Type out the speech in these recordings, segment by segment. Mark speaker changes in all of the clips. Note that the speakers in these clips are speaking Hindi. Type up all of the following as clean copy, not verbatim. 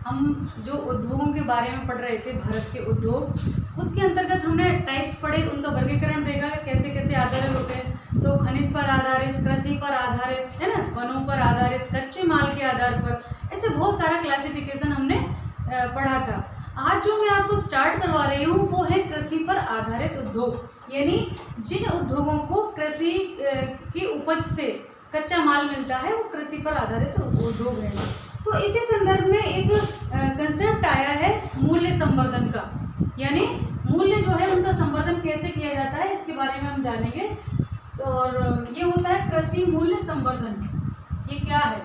Speaker 1: हम जो उद्योगों के बारे में पढ़ रहे थे, भारत के उद्योग, उसके अंतर्गत हमने टाइप्स पढ़े, उनका वर्गीकरण देखा कैसे कैसे आधारित होते हैं। तो खनिज पर आधारित, कृषि पर आधारित, है ना, वनों पर आधारित, कच्चे माल के आधार पर, ऐसे बहुत सारा क्लासिफिकेशन हमने पढ़ा था। आज जो मैं आपको स्टार्ट करवा रही हूँ वो है कृषि पर आधारित उद्योग, यानी जिन उद्योगों को कृषि की उपज से कच्चा माल मिलता है वो कृषि पर आधारित उद्योग है। तो इसी संदर्भ में एक कंसेप्ट आया है मूल्य संवर्धन का, यानी मूल्य जो है उनका संवर्धन कैसे किया जाता है इसके बारे में हम जानेंगे। और ये होता है कृषि मूल्य संवर्धन। ये क्या है?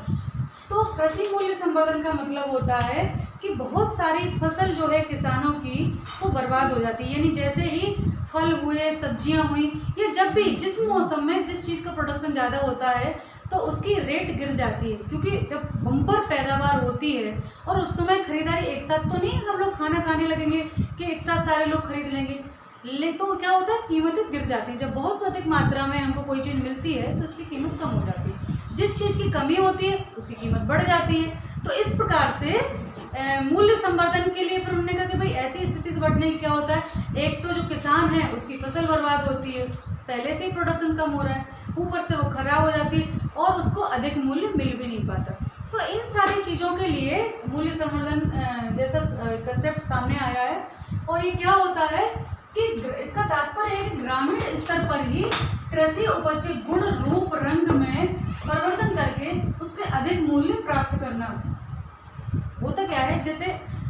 Speaker 1: तो कृषि मूल्य संवर्धन का मतलब होता है कि बहुत सारी फसल जो है किसानों की वो बर्बाद हो जाती है, यानी जैसे ही फल हुए, सब्जियां हुई, या जब भी जिस मौसम में जिस चीज़ का प्रोडक्शन ज़्यादा होता है तो उसकी रेट गिर जाती है, क्योंकि जब बम्पर पैदावार होती है और उस समय खरीदारी एक साथ तो नहीं सब लोग खाना खाने लगेंगे कि एक साथ सारे लोग खरीद लेंगे, तो क्या होता है, कीमतें गिर जाती हैं। जब बहुत अधिक मात्रा में हमको कोई चीज़ मिलती है तो उसकी कीमत कम हो जाती है, जिस चीज़ की कमी होती है उसकी कीमत बढ़ जाती है। तो इस प्रकार से मूल्य संवर्धन के लिए फिर उन्होंने कहा कि भाई ऐसी स्थिति से बढ़ने की क्या होता है, एक तो जो किसान है उसकी फसल बर्बाद होती है, पहले से ही प्रोडक्शन कम हो रहा है, ऊपर से वो खराब हो जाती है और उसको अधिक मूल्य मिल भी नहीं पाता। तो इन सारी चीज़ों के लिए मूल्य संवर्धन जैसा कंसेप्ट सामने आया है। और ये क्या होता है कि इसका तात्पर्य है कि ग्रामीण स्तर पर ही कृषि उपज के गुण, रूप, रंग में परिवर्तन करके उसके अधिक मूल्य प्राप्त करना। होता क्या है, जैसे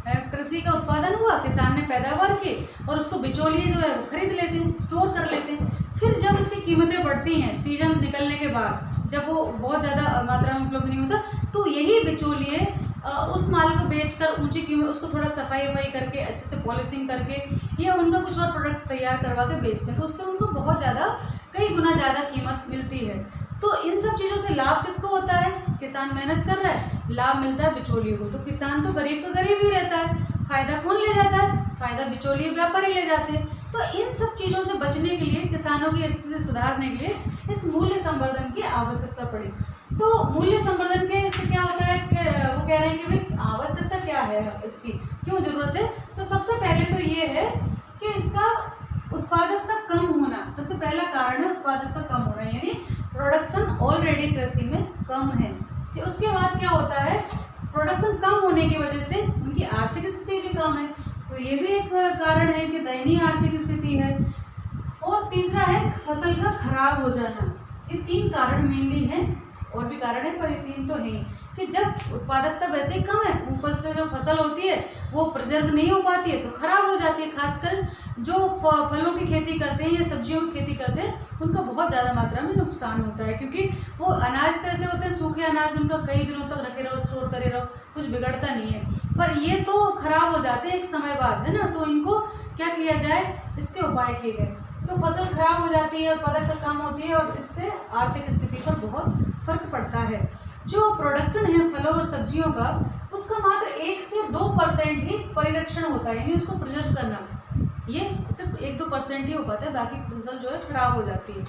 Speaker 1: कृषि का उत्पादन हुआ, किसान ने पैदावार की और उसको बिचौलिए जो है वो खरीद लेते हैं, स्टोर कर लेते हैं। फिर जब इसकी कीमतें बढ़ती हैं सीजन निकलने के बाद, जब वो बहुत ज़्यादा मात्रा में उपलब्ध नहीं होता, तो यही बिचौलिए उस माल को बेचकर ऊंची कीमत, उसको थोड़ा सफाई वफाई करके अच्छे से पॉलिशिंग करके या उनका कुछ और प्रोडक्ट तैयार करवा के बेचते हैं, तो उससे उनको बहुत ज़्यादा, कई गुना ज़्यादा कीमत मिलती है। तो इन सब चीज़ों से लाभ किसको होता है? किसान मेहनत कर रहा है, लाभ मिलता है बिचौलियों को। तो किसान तो गरीब का गरीब ही रहता है, फायदा कौन ले जाता है? फायदा बिचौलिए व्यापारी ले जाते हैं। तो इन सब चीज़ों से बचने के लिए, किसानों की अच्छे से सुधारने के लिए इस मूल्य संवर्धन की आवश्यकता पड़ी। तो मूल्य संवर्धन के से क्या होता है कि वो कह रहे हैं कि भाई आवश्यकता क्या है, इसकी क्यों जरूरत है? तो सबसे पहले तो ये है कि इसका उत्पादकता कम होना सबसे पहला कारण है। उत्पादकता कम होना यानी प्रोडक्शन ऑलरेडी कृषि में कम है। तो उसके बाद क्या होता है, प्रोडक्शन कम होने की वजह से उनकी आर्थिक स्थिति भी कम है, तो ये भी एक कारण है कि दयनीय आर्थिक स्थिति है। और तीसरा है फसल का खराब हो जाना। ये तीन कारण मेनली हैं, और भी कारण है पर ये तीन तो हैं कि जब उत्पादकता वैसे ही कम है, ऊपर से जो फसल होती है वो प्रिजर्व नहीं हो पाती है तो खराब हो जाती है। खासकर जो फलों की खेती करते हैं या सब्जियों की खेती करते हैं उनका बहुत ज़्यादा मात्रा में नुकसान होता है, क्योंकि वो अनाज तो ऐसे होते हैं, सूखे अनाज, उनका कई दिनों तक रखे रहो, स्टोर करे रहो, कुछ बिगड़ता नहीं है। पर ये तो खराब हो जाते हैं एक समय बाद, है ना। तो इनको क्या किया जाए, इसके उपाय किए गए। तो फसल खराब हो जाती है, उत्पादकता कम होती है और इससे आर्थिक स्थिति पर बहुत फर्क पड़ता है। जो प्रोडक्शन है फलों और सब्जियों का, उसका मात्र 1 से 2% ही परिरक्षण होता है, यानी उसको प्रिजर्व करना, ये सिर्फ 1-2% ही हो पाता है, बाकी फसल जो है खराब हो जाती है।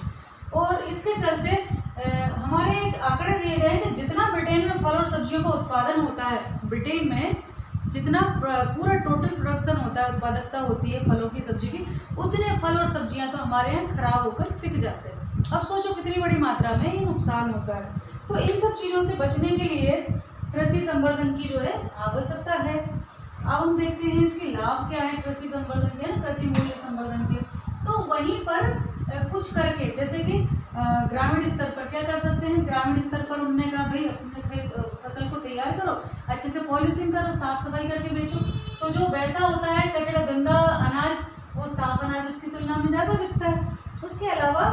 Speaker 1: और इसके चलते हमारे एक आंकड़े दिए गए हैं कि जितना ब्रिटेन में फल और सब्जियों का उत्पादन होता है, ब्रिटेन में जितना पूरा टोटल प्रोडक्शन होता है, उत्पादकता होती है फलों की, सब्जी की, उतने फल और सब्जियां तो हमारे यहाँ खराब होकर फिक जाते हैं। अब सोचो कितनी बड़ी मात्रा में ये नुकसान होता है। तो इन सब चीज़ों से बचने के लिए कृषि संवर्धन की जो है आवश्यकता है। अब हम देखते हैं इसके लाभ क्या है कृषि संवर्धन के, ना, कृषि मूल्य संवर्धन के। तो वहीं पर कुछ करके, जैसे कि ग्रामीण स्तर पर क्या कर सकते हैं, ग्रामीण स्तर पर उन्होंने कहा भाई अपने फसल को तैयार करो, अच्छे से पॉलिशिंग करो, साफ सफाई करके बेचो। तो जो वैसा होता है कचरा गंदा अनाज, वो साफ अनाज उसकी तुलना में ज़्यादा बिकता है। उसके अलावा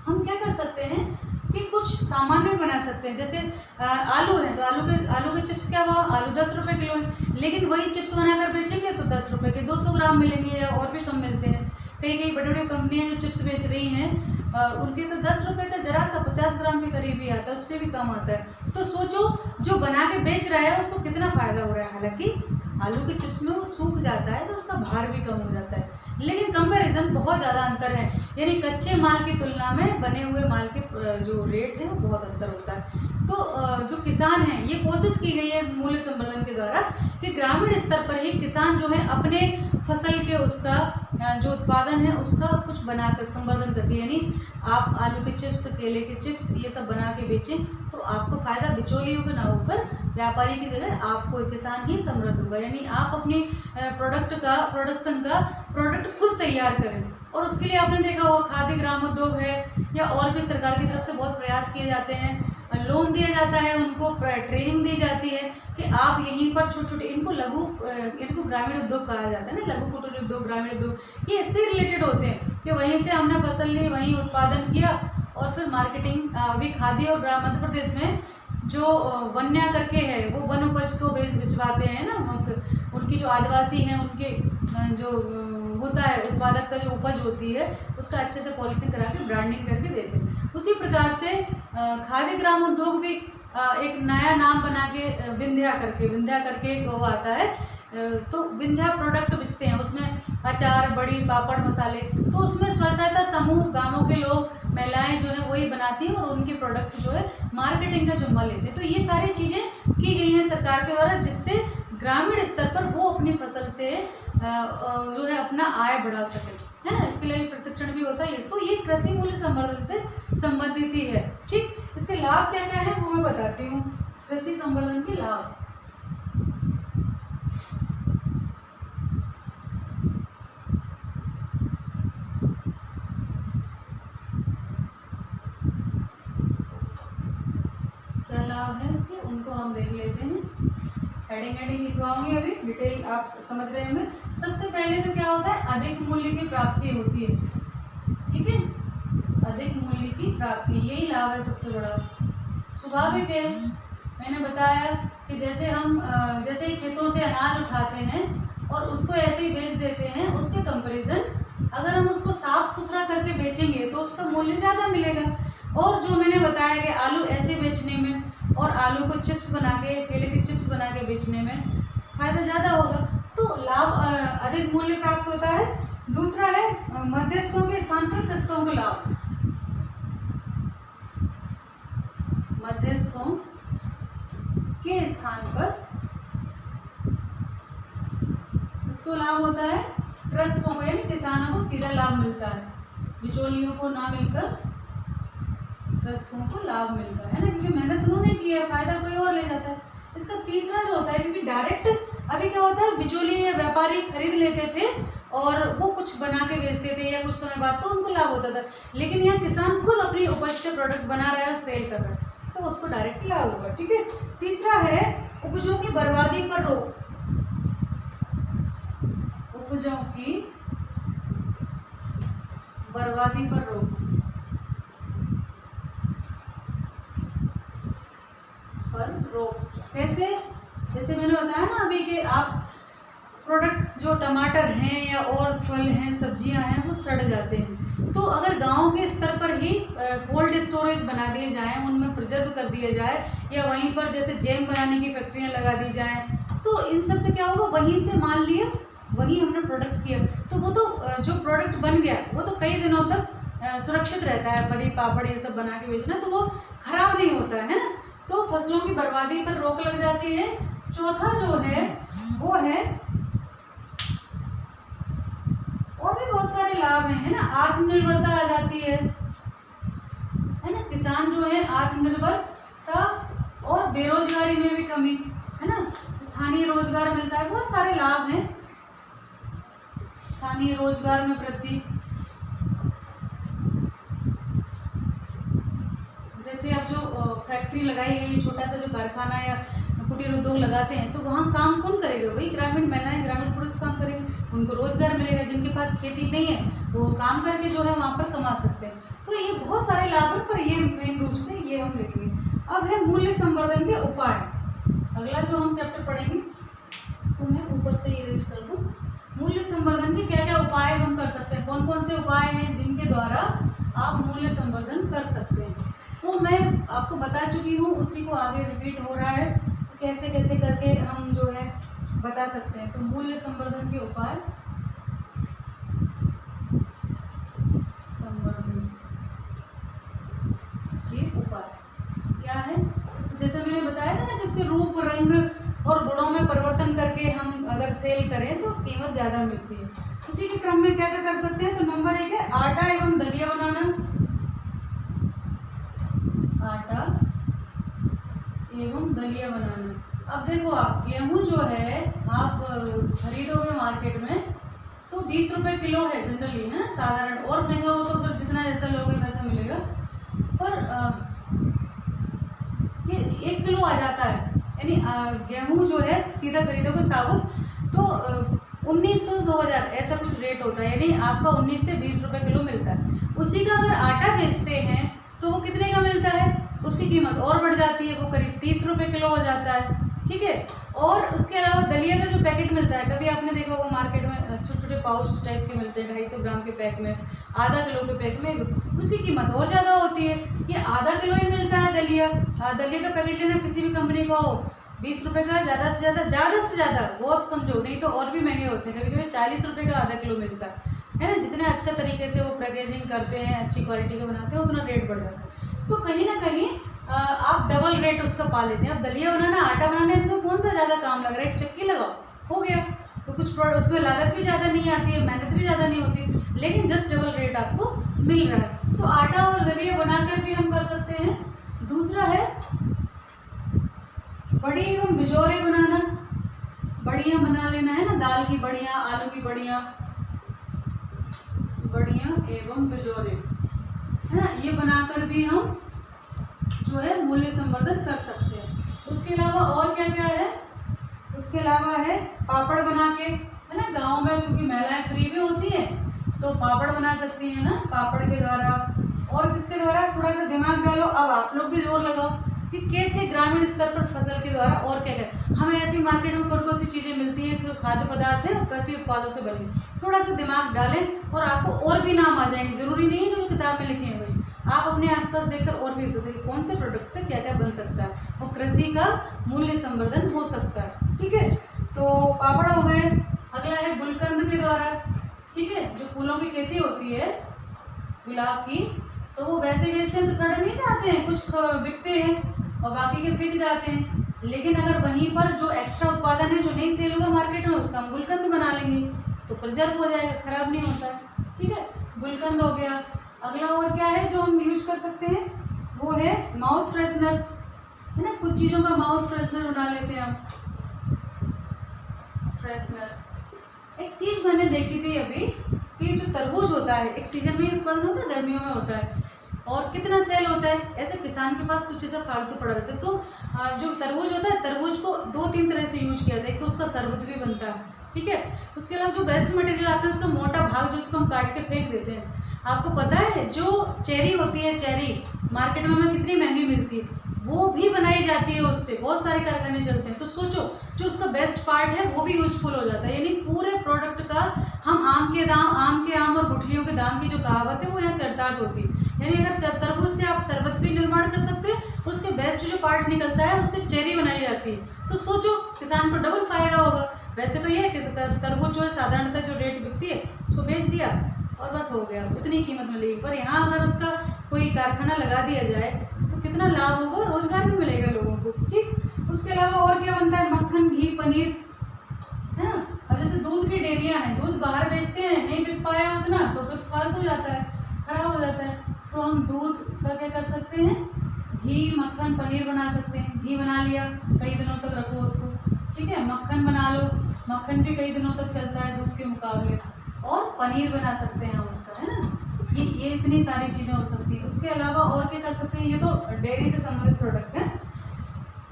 Speaker 1: हम क्या कर सकते हैं कि कुछ सामान भी बना सकते हैं। जैसे आलू है तो आलू के चिप्स क्या भाव, आलू 10 रुपये किलो है, लेकिन वही चिप्स बनाकर बेचेंगे तो 10 रुपये के 200 ग्राम मिलेंगे या और भी कम मिलते हैं। कई बड़ी बड़ी कंपनियां जो चिप्स बेच रही हैं उनके तो 10 रुपये का जरा सा 50 ग्राम के करीब ही आता है, उससे भी कम आता है। तो सोचो जो बना के बेच रहा है उसको कितना फ़ायदा हो रहा है। हालांकि आलू के चिप्स में वो सूख जाता है तो उसका भार भी कम हो जाता है, लेकिन कंपैरिजन बहुत ज़्यादा अंतर है, यानी कच्चे माल की तुलना में बने हुए माल के जो रेट है वो बहुत अंतर होता है। तो जो किसान हैं ये कोशिश की गई है है मूल्य संवर्धन के द्वारा कि ग्रामीण स्तर पर ही किसान जो है अपने फसल के उसका जो उत्पादन है उसका कुछ बनाकर संवर्धन करके, यानी आप आलू के चिप्स, केले के चिप्स ये सब बना के बेचें तो आपको फायदा बिचौलियों का ना होकर व्यापारी की जगह आपको किसान ही समृद्ध होगा। यानी आप अपने प्रोडक्ट खुद तैयार करें। और उसके लिए आपने देखा होगा खादी ग्रामोद्योग है या और भी सरकार की तरफ से बहुत प्रयास किए जाते हैं, लोन दिया जाता है, उनको ट्रेनिंग दी जाती है कि आप यहीं पर छोटे छोटे इनको ग्रामीण उद्योग कहा जाता है ना, लघु कुटीर उद्योग, ग्रामीण उद्योग, ये इससे रिलेटेड होते हैं कि वहीं से हमने फसल ली, वहीं उत्पादन किया और फिर मार्केटिंग। अभी खादी और मध्य प्रदेश में जो वन्या करके है वो वन उपज को भिजवाते हैं ना, उनकी जो आदिवासी हैं उनके जो होता है उत्पादक का जो उपज होती है उसका अच्छे से पॉलिशिंग करा के ब्रांडिंग करके देते हैं। उसी प्रकार से खादी ग्राम उद्योग भी एक नया नाम बना के विंध्या करके वो आता है, तो विंध्या प्रोडक्ट बेचते हैं, उसमें अचार, बड़ी, पापड़, मसाले, तो उसमें स्व सहायता समूह गाँवों के लोग, महिलाएं जो है वही बनाती हैं और उनके प्रोडक्ट जो है मार्केटिंग का जिम्मा लेते हैं। तो ये सारी चीज़ें की गई हैं सरकार के द्वारा जिससे ग्रामीण स्तर पर वो अपनी फसल से जो है अपना आय बढ़ा सके, है ना। इसके लिए प्रशिक्षण भी होता है। तो ये कृषि मूल्य संवर्धन से संबंधित ही है। ठीक, इसके लाभ क्या क्या है वो मैं बताती हूँ। कृषि संवर्धन के लाभ, क्या लाभ है इसके उनको हम देख लेते हैं। हेडिंग लिखवाऊंगी, अभी डिटेल आप समझ रहे होंगे। सबसे पहले तो क्या होता है, अधिक मूल्य की प्राप्ति होती है। ठीक है, अधिक मूल्य की प्राप्ति, यही लाभ है सबसे बड़ा। स्वाभाविक है, मैंने बताया कि जैसे ही खेतों से अनाज उठाते हैं और उसको ऐसे ही बेच देते हैं, उसके कंपैरिजन अगर हम उसको साफ सुथरा करके बेचेंगे तो उसका मूल्य ज़्यादा मिलेगा। और जो मैंने बताया कि आलू ऐसे बेचने में और आलू को चिप्स बना के, केले के चिप्स बना के बेचने में फायदा ज़्यादा होगा, तो लाभ अधिक मूल्य प्राप्त होता है। दूसरा है मध्यस्थों के स्थान पर कृषकों को लाभ। मध्यस्थों के स्थान पर इसको लाभ होता है, कृषकों को यानी किसानों को सीधा लाभ मिलता है, बिचौलियों को ना मिलकर कृषकों को लाभ मिलता है ना, क्योंकि मेहनत उन्होंने की है, फायदा कोई और ले जाता है। इसका तीसरा जो होता है, क्योंकि डायरेक्ट अभी क्या होता है, बिचौलिए या व्यापारी खरीद लेते थे और वो कुछ बना के बेचते थे या कुछ समय बाद, तो उनको लाभ होता था। लेकिन यहाँ किसान खुद अपनी उपज से प्रोडक्ट बना रहा है, सेल कर रहा है, तो उसको डायरेक्ट लाभ होगा। ठीक है, तीसरा है उपजों की बर्बादी पर रोक। उपजों की बर्बादी पर रोक, कैसे? जैसे मैंने बताया ना अभी कि आप प्रोडक्ट जो टमाटर हैं या और फल हैं, सब्जियां हैं, वो सड़ जाते हैं, तो अगर गांव के स्तर पर ही कोल्ड स्टोरेज बना दिए जाएं, उनमें प्रिजर्व कर दिया जाए, या वहीं पर जैसे जैम बनाने की फैक्ट्रियां लगा दी जाएं, तो इन सब से क्या होगा, वहीं से मान लिया, वहीं हमने प्रोडक्ट किया, तो वो तो जो प्रोडक्ट बन गया वो तो कई दिनों तक सुरक्षित रहता है। बड़ी, पापड़ ये सब बना के बेचना, तो वो खराब नहीं होता है ना। तो फसलों की बर्बादी पर रोक लग जाती है। चौथा जो है वो है, और भी बहुत सारे लाभ हैं, है ना। आत्मनिर्भरता आ जाती है ना। किसान जो है आत्मनिर्भरता और बेरोजगारी में भी कमी, है ना। स्थानीय रोजगार मिलता है, बहुत सारे लाभ हैं। स्थानीय रोजगार में वृद्धि, जैसे अब जो फैक्ट्री लगाई गई, छोटा सा जो कारखाना या कुटीर उद्योग लगाते हैं, तो वहाँ काम कौन करेगा? वही ग्रामीण महिलाएं, ग्रामीण पुरुष काम करेंगे, उनको रोजगार मिलेगा। जिनके पास खेती नहीं है वो काम करके जो है वहाँ पर कमा सकते हैं। तो ये बहुत सारे लाभ हैं, पर ये मेन रूप से ये हम लिखेंगे। अब है मूल्य संवर्धन के उपाय। अगला जो हम चैप्टर पढ़ेंगे इसको मैं ऊपर से इरेज कर दूँ। मूल्य संवर्धन के क्या क्या उपाय हम कर सकते हैं, कौन कौन से उपाय हैं जिनके द्वारा आप मूल्य संवर्धन कर सकते हैं, तो मैं आपको बता चुकी हूँ, उसी को आगे रिपीट हो रहा है, कैसे कैसे करके हम जो है बता सकते हैं। तो मूल्य संवर्धन के उपाय, संवर्धन के उपाय क्या है? तो जैसे मैंने बताया था ना कि उसके रूप, रंग, करके हम अगर सेल करें तो कीमत ज़्यादा मिलती है। उसी के क्रम में क्या क्या कर सकते हैं, तो नंबर 1 है आटा एवं दलिया बनाना। आटा एवं दलिया बनाना। अब देखो आप गेहूँ जो है आप खरीदोगे मार्केट में तो 20 रुपये किलो है जनरली, है ना, साधारण। और महंगा हो तो फिर जितना जैसा लोगे वैसा मिलेगा, पर ये 1 किलो आ जाता है। यानी गेहूँ जो है सीधा खरीदोगे साबुत तो 1900-2000 ऐसा कुछ रेट होता है, यानी आपका 19 से 20 रुपये किलो मिलता है। उसी का अगर आटा बेचते हैं तो वो कितने का मिलता है, उसकी कीमत और बढ़ जाती है, वो करीब 30 रुपये किलो हो जाता है, ठीक है। और उसके अलावा दलिया का जो पैकेट मिलता है, कभी आपने देखा होगा मार्केट में छोटे छोटे पाउच टाइप के मिलते हैं 250 ग्राम के पैक में, आधा किलो के पैक में, उसकी कीमत और ज़्यादा होती है। ये आधा किलो ही मिलता है दलिया। दलिया का पैकेट लेना किसी भी कंपनी का हो 20 रुपये का, ज़्यादा से ज़्यादा बहुत समझो, नहीं तो और भी महंगे होते हैं, कभी कभी 40 रुपये का आधा किलो मिलता है ना। जितने अच्छे तरीके से वो पैकेजिंग करते हैं, अच्छी क्वालिटी का बनाते हैं, उतना रेट बढ़ जाता है। तो कहीं ना कहीं आप डबल रेट उसका पा लेते हैं। अब दलिया बनाना, आटा बनाना, इसमें कौन सा ज़्यादा काम लग रहा है, एक चक्की लगाओ हो गया, तो कुछ प्रोडक्ट उसमें लागत भी ज़्यादा नहीं आती है, मेहनत भी ज़्यादा नहीं होती, लेकिन जस्ट डबल रेट आपको मिल रहा है। तो आटा और दलिया बनाकर भी हम कर सकते हैं। दूसरा है बड़ी एवं बिजौरे बनाना। बड़ियाँ बना लेना है ना, दाल की बड़ियाँ, आलू की बड़ियाँ, बड़ियाँ एवं बिजौरे, है ना, ये बनाकर भी हम जो है मूल्य संवर्धन कर सकते हैं। उसके अलावा और क्या क्या है, उसके अलावा है पापड़ बना के, है ना, गांव में क्योंकि महिलाएं फ्री में होती हैं तो पापड़ बना सकती हैं ना, पापड़ के द्वारा। और किसके द्वारा, थोड़ा सा दिमाग डालो, अब आप लोग भी जोर लगाओ कि कैसे ग्रामीण स्तर पर फसल के द्वारा और क्या क्या हमें ऐसी मार्केट में कौन सी चीज़ें मिलती हैं, खाद्य पदार्थ है और कृषि उत्पादों से बनी। थोड़ा सा दिमाग डालें और आपको और भी नाम आ जाएंगे। जरूरी नहीं है कि जो किताब में लिखे हैं वही, आप अपने आसपास देखकर और भी सोचते हैं कि कौन से प्रोडक्ट से क्या क्या बन सकता है और कृषि का मूल्य संवर्धन हो सकता है, ठीक है। तो पापड़ हो गए। अगला है गुलकंद के द्वारा, ठीक है, जो फूलों की खेती होती है गुलाब की, तो वो वैसे बेचते हैं तो सड़ नहीं जाते हैं, कुछ बिकते हैं और बाकी के बिक जाते हैं। लेकिन अगर वहीं पर जो एक्स्ट्रा उत्पादन है जो नहीं सेल हुआ मार्केट में, उसका हम गुलकंद बना लेंगे तो प्रिजर्व हो जाएगा, खराब नहीं होता है, ठीक है। गुलकंद हो गया। अगला और क्या है जो हम यूज कर सकते हैं, वो है माउथ फ्रेशनर, है ना, कुछ चीज़ों का माउथ फ्रेशनर बना लेते हैं हम। फ्रेशनर एक चीज़ मैंने देखी थी अभी कि जो तरबूज होता है एक सीजन में उत्पादन होता है, गर्मियों में होता है, और कितना सेल होता है, ऐसे किसान के पास कुछ ऐसा फालतू पड़ा रहता है। तो जो तरबूज होता है, तरबूज को 2-3 तरह से यूज किया जाता है। एक तो उसका शरबत भी बनता है, ठीक है। उसके अलावा जो वेस्ट मटेरियल आपने उसका मोटा भाग जो उसको हम काट के फेंक देते हैं। आपको पता है जो चेरी होती है, चेरी मार्केट में हमें कितनी महंगी मिलती है, वो भी बनाई जाती है उससे, बहुत सारे कारखाने चलते हैं। तो सोचो जो उसका बेस्ट पार्ट है वो भी यूजफुल हो जाता है। यानी पूरे प्रोडक्ट का हम आम के आम और गुठलियों के दाम की जो कहावत है वो यहाँ चरितार्थ होती है। यानी अगर तरबूज से आप शरबत भी निर्माण कर सकते हैं, उसके बेस्ट जो पार्ट निकलता है उससे चेरी बनाई जाती है। तो सोचो किसान को डबल फायदा होगा। वैसे तो ये है कि तरबूज जो है साधारणतः जो रेट बिकती है उसको बेच दिया और बस हो गया, उतनी कीमत मिलेगी। पर यहाँ अगर उसका कोई कारखाना लगा दिया जाए तो कितना लाभ होगा, रोजगार भी मिलेगा लोगों को, ठीक। उसके अलावा और क्या बनता है, मक्खन, घी, पनीर, है ना। अब जैसे दूध की डेयरियाँ हैं, दूध बाहर बेचते हैं, नहीं बिक पाया उतना तो फिर फालतू जाता है, खराब हो जाता है। तो हम दूध का क्या कर सकते हैं, घी, मक्खन, पनीर बना सकते हैं। घी बना लिया, कई दिनों तक रखो उसको, ठीक है। मक्खन बना लो, मक्खन भी कई दिनों तक चलता है दूध के मुकाबले। और पनीर बना सकते हैं हम उसका, है ना। ये इतनी सारी चीज़ें हो सकती है। उसके अलावा और क्या कर सकते हैं, ये तो डेयरी से संबंधित प्रोडक्ट हैं।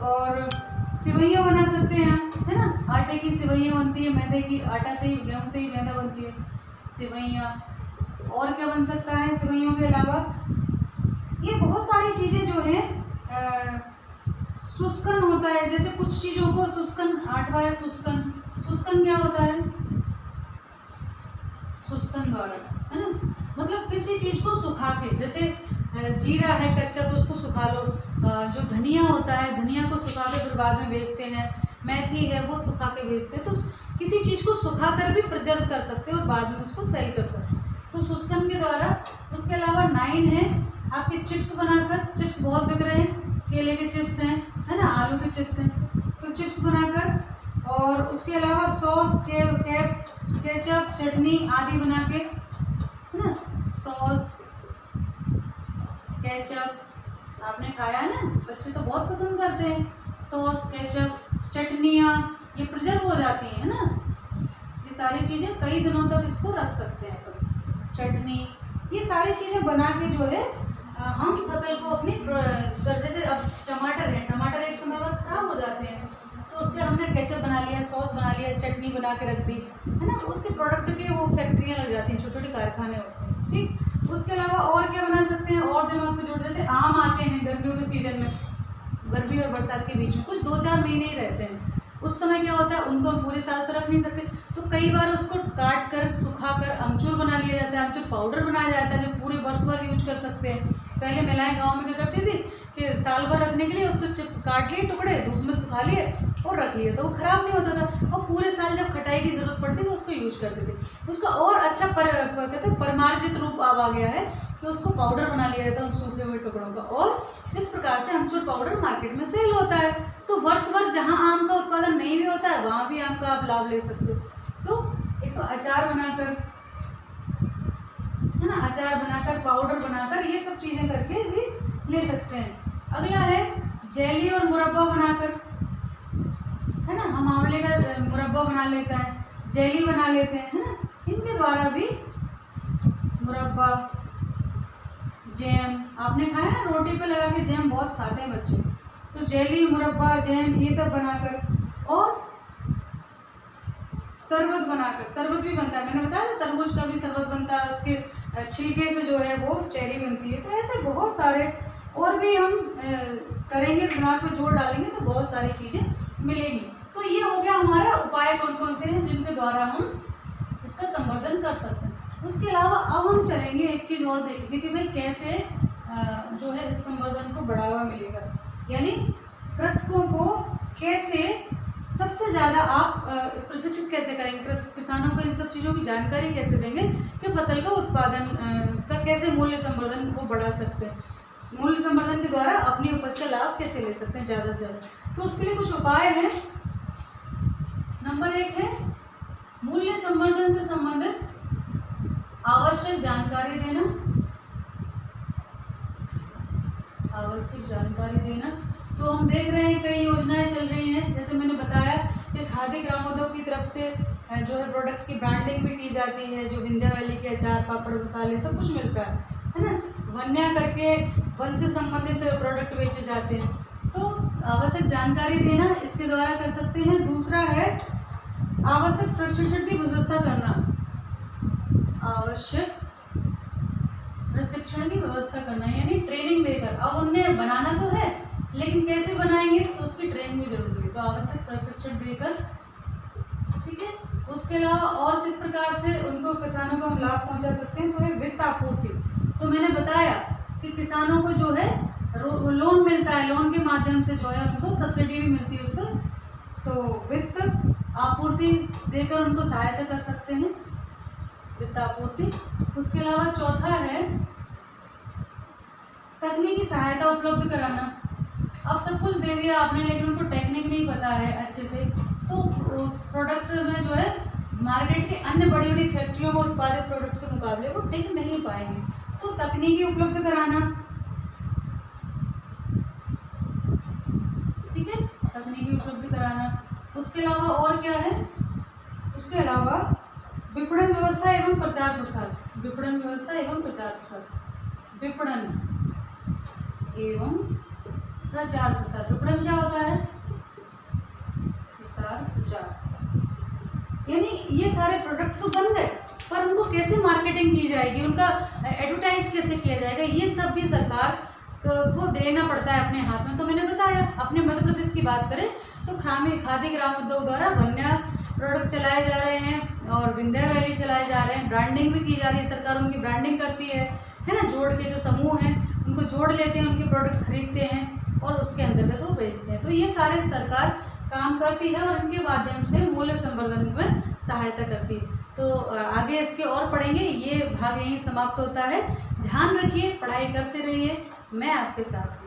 Speaker 1: और सिवैयाँ बना सकते हैं हम, है ना, आटे की सिवैयाँ बनती है, मैदे की, आटा से ही, गेहूँ से ही मैदा बनती है सिवैयाँ। और क्या बन सकता है सिवैयों के अलावा, ये बहुत सारी चीज़ें जो हैं। शुष्कन होता है, जैसे कुछ चीज़ों को शुष्कन, 8वां है शुष्कन। शुष्कन क्या होता है, शुष्कन द्वारा, है ना, मतलब किसी चीज़ को सुखा के, जैसे जीरा है कच्चा तो उसको सुखा लो, जो धनिया होता है धनिया को सुखा के फिर बाद में बेचते हैं, मेथी है वो सुखा के बेचते हैं। तो किसी चीज़ को सुखा कर भी प्रिजर्व कर सकते हैं और बाद में उसको सेल कर सकते हैं, तो शुष्कन के द्वारा। उसके अलावा 9 है आपके चिप्स बनाकर, चिप्स बहुत बिक रहे हैं, केले के चिप्स हैं, है ना, आलू के चिप्स हैं, तो चिप्स बनाकर और उसके अलावा सॉस, केचप, चटनी आदि बना के, है ना, सॉस, केचप आपने खाया है ना, बच्चे तो बहुत पसंद करते हैं। सॉस, केचप, चटनियाँ ये प्रिजर्व हो जाती हैं ना, ये सारी चीज़ें कई दिनों तक इसको रख सकते हैं अपन। चटनी, ये सारी चीज़ें बना के जो है हम फसल को अपनी, जैसे अब टमाटर है, टमाटर एक समय बाद खराब हो जाते हैं, तो उसके हमने केचप बना लिया, सॉस बना लिया, चटनी बना के रख दी, है ना, उसके प्रोडक्ट के वो फैक्ट्रियाँ लग जाती हैं, छोटे छोटे कारखाने होते हैं। ठीक, उसके अलावा और क्या बना सकते हैं, और दिमाग में जो जैसे आम आते हैं गर्मियों के सीजन में, गर्मी और बरसात के बीच में कुछ 2-4 महीने ही रहते हैं, उस समय क्या होता है, उनको हम पूरे साल तो रख नहीं सकते, तो कई बार उसको काट कर सुखा कर अमचूर बना लिया जाता है, अमचूर पाउडर बनाया जाता है जो पूरे वर्ष भर यूज कर सकते हैं। पहले महिलाएं गांव में क्या करती थी कि साल भर रखने के लिए उसको काट लिए टुकड़े, धूप में सुखा लिए और रख लिए, तो वो खराब नहीं होता था, और पूरे साल जब खटाई की जरूरत पड़ती थी उसको यूज करते थे। उसका और अच्छा कहते हैं परमार्जित रूप अब आ गया है कि उसको पाउडर बना लिया जाता है उन सूखे हुए टुकड़ों का, और इस प्रकार से अमचूर पाउडर मार्केट में सेल होता है। तो वर्ष भर जहाँ आम का उत्पादन नहीं भी होता है वहाँ भी आम का आप लाभ ले सकते हो। तो एक तो अचार बनाकर, है ना, अचार बनाकर, पाउडर बनाकर, ये सब चीज़ें करके भी ले सकते हैं। अगला है जेली और मुरब्बा बनाकर, है ना, हम आंवले का मुरब्बा बना लेते हैं, जेली बना लेते हैं, है ना, इनके द्वारा भी मुरब्बा, जैम आपने खाया ना, रोटी पे लगा के जैम बहुत खाते हैं बच्चे, तो जेली, मुरब्बा, जैम ये सब बनाकर, और शरबत बनाकर, शरबत भी बनता है, मैंने बताया था तरबूज का भी शरबत बनता है, उसके छिलके से जो है वो चेरी बनती है। तो ऐसे बहुत सारे और भी हम करेंगे, दिमाग में जोर डालेंगे तो बहुत सारी चीज़ें मिलेंगी। तो ये हो गया हमारा उपाय कौन कौन से हैं जिनके द्वारा हम इसका संवर्धन कर सकते हैं। उसके अलावा अब हम चलेंगे एक चीज़ और देखेंगे कि भाई कैसे जो है इस संवर्धन को बढ़ावा मिलेगा, यानी कृषकों को कैसे सबसे ज़्यादा आप प्रशिक्षित कैसे करेंगे, किसानों को इन सब चीज़ों की जानकारी कैसे देंगे कि फसल का उत्पादन का कैसे मूल्य संवर्धन को बढ़ा सकते हैं, मूल्य संवर्धन के द्वारा अपनी उपज का लाभ कैसे ले सकते हैं ज़्यादा से ज़्यादा। तो उसके लिए कुछ उपाय हैं। नंबर 1 है मूल्य संवर्धन से संबंधित आवश्यक जानकारी देना, आवश्यक जानकारी देना। तो हम देख रहे हैं कई योजनाएं चल रही हैं, जैसे मैंने बताया कि खादी ग्रामोद्योग की तरफ से जो है प्रोडक्ट की ब्रांडिंग भी की जाती है, जो विंध्या वैली के अचार, पापड़, मसाले सब कुछ मिलता है ना, वन्या करके वन से संबंधित प्रोडक्ट बेचे जाते हैं। तो आवश्यक जानकारी देना इसके द्वारा कर सकते हैं। दूसरा है आवश्यक प्रशिक्षण की व्यवस्था करना, आवश्यक प्रशिक्षण की व्यवस्था करना यानी ट्रेनिंग देकर। अब उन्हें बनाना तो है लेकिन कैसे बनाएंगे तो उसकी ट्रेनिंग भी जरूरी है, तो आवश्यक प्रशिक्षण देकर, ठीक है। उसके अलावा और किस प्रकार से उनको किसानों को हम लाभ पहुंचा सकते हैं, तो है वित्त आपूर्ति। तो मैंने बताया कि किसानों को जो है लोन मिलता है, लोन के माध्यम से जो है उनको सब्सिडी भी मिलती है उस पर, तो वित्त आपूर्ति देकर उनको सहायता कर सकते हैं, वित्त आपूर्ति। उसके अलावा चौथा है तकनीकी सहायता उपलब्ध कराना। अब सब कुछ दे दिया आपने लेकिन उनको टेक्निक नहीं पता है अच्छे से, तो प्रोडक्ट में जो है मार्केट के अन्य बड़ी बड़ी फैक्ट्रियों में उत्पादित प्रोडक्ट के मुकाबले वो टिक नहीं पाएंगे, तो तकनीकी उपलब्ध कराना, ठीक है, तकनीकी उपलब्ध कराना। उसके अलावा और क्या है, उसके अलावा विपणन व्यवस्था एवं प्रचार प्रसार, विपणन व्यवस्था एवं प्रचार प्रसार, विपणन एवं प्रचार प्रसार। विपणन क्या होता है, प्रसार प्रचार, यानी ये सारे प्रोडक्ट तो बन गए पर उनको कैसे मार्केटिंग की जाएगी, उनका एडवर्टाइज कैसे किया जाएगा, ये सब भी सरकार को देना पड़ता है अपने हाथ में। तो मैंने बताया अपने मध्य प्रदेश की बात करें तो खादी ग्रामोद्योग द्वारा वन्या प्रोडक्ट चलाए जा रहे हैं और विंध्या वैली चलाए जा रहे हैं, ब्रांडिंग भी की जा रही है, सरकार उनकी ब्रांडिंग करती है ना, जोड़ के जो समूह हैं उनको जोड़ लेते हैं, उनके प्रोडक्ट खरीदते हैं और उसके अंतर्गत वो बेचते हैं। तो ये सारे सरकार काम करती है और उनके माध्यम से मूल्य संवर्धन में सहायता करती है। तो आगे इसके और पढ़ेंगे, ये भाग यहीं समाप्त होता है। ध्यान रखिए, पढ़ाई करते रहिए, मैं आपके साथ हूँ।